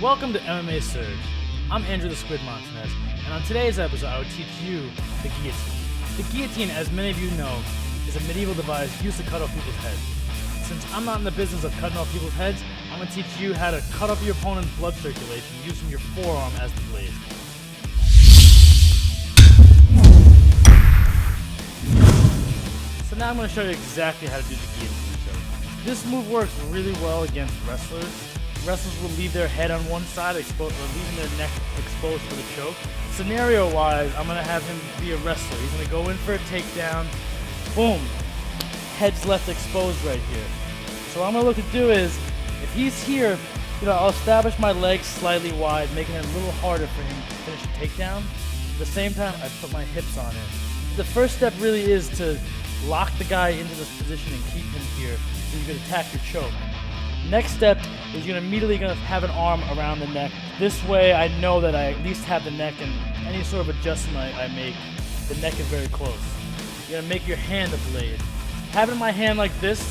Welcome to MMA Surge. I'm Andrew the Squid Montanez, and on today's episode I will teach you the guillotine. The guillotine, as many of you know, is a medieval device used to cut off people's heads. Since I'm not in the business of cutting off people's heads, I'm going to teach you how to cut off your opponent's blood circulation using your forearm as the blade. So now I'm going to show you exactly how to do the guillotine choke. This move works really well against wrestlers. Wrestlers will leave their head on one side exposed, or leaving their neck exposed for the choke. Scenario-wise, I'm going to have him be a wrestler. He's going to go in for a takedown. Boom. Head's left exposed right here. So what I'm going to look to do is, if he's here, I'll establish my legs slightly wide, making it a little harder for him to finish a takedown. At the same time, I put my hips on him. The first step really is to lock the guy into this position and keep him here so you can attack your choke. Next step is you're immediately going to have an arm around the neck. This way I know that I at least have the neck, and any sort of adjustment I make, the neck is very close. You're going to make your hand a blade. Having my hand like this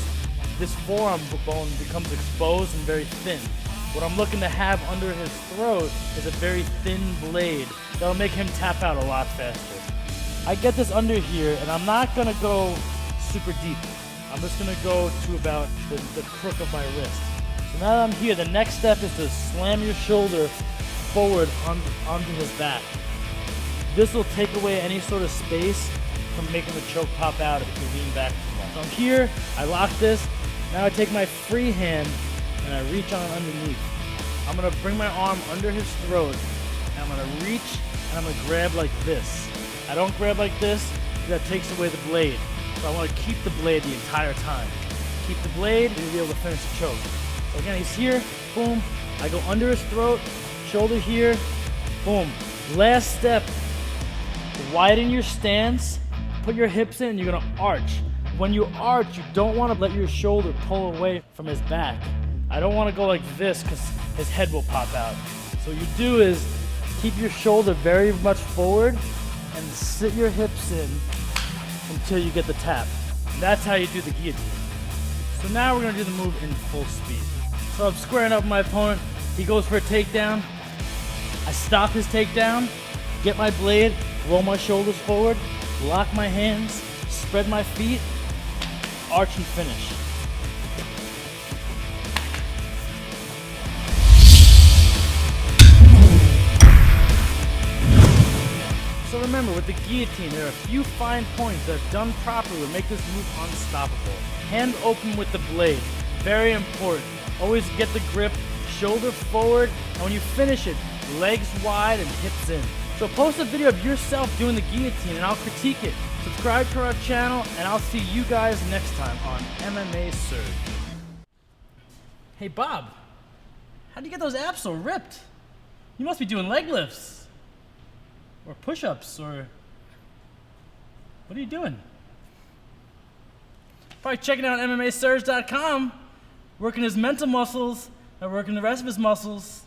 forearm bone becomes exposed and very thin. What I'm looking to have under his throat is a very thin blade that'll make him tap out a lot faster. I get this under here, and I'm not going to go super deep. I'm just going to go to about the crook of my wrist. So now that I'm here, the next step is to slam your shoulder forward onto his back. This will take away any sort of space from making the choke pop out if you lean back too much. So I'm here, I lock this. Now I take my free hand and I reach on underneath. I'm going to bring my arm under his throat, and I'm going to reach and I'm going to grab like this. I don't grab like this because that takes away the blade. So I want to keep the blade the entire time. Keep the blade and you'll be able to finish the choke. So again, he's here, boom. I go under his throat, shoulder here, boom. Last step, widen your stance, put your hips in, and you're going to arch. When you arch, you don't want to let your shoulder pull away from his back. I don't want to go like this because his head will pop out. So what you do is keep your shoulder very much forward and sit your hips in until you get the tap. And that's how you do the guillotine. So now we're going to do the move in full speed. So I'm squaring up with my opponent. He goes for a takedown. I stop his takedown, get my blade, roll my shoulders forward, lock my hands, spread my feet, arch and finish. So remember, with the guillotine, there are a few fine points that, if done properly, will make this move unstoppable. Hand open with the blade, very important. Always get the grip, shoulder forward, and when you finish it, legs wide and hips in. So post a video of yourself doing the guillotine and I'll critique it. Subscribe to our channel, and I'll see you guys next time on MMA Surge. Hey Bob, how'd you get those abs so ripped? You must be doing leg lifts. Or push-ups, or what are you doing? Probably checking out MMASurge.com, working his mental muscles and working the rest of his muscles.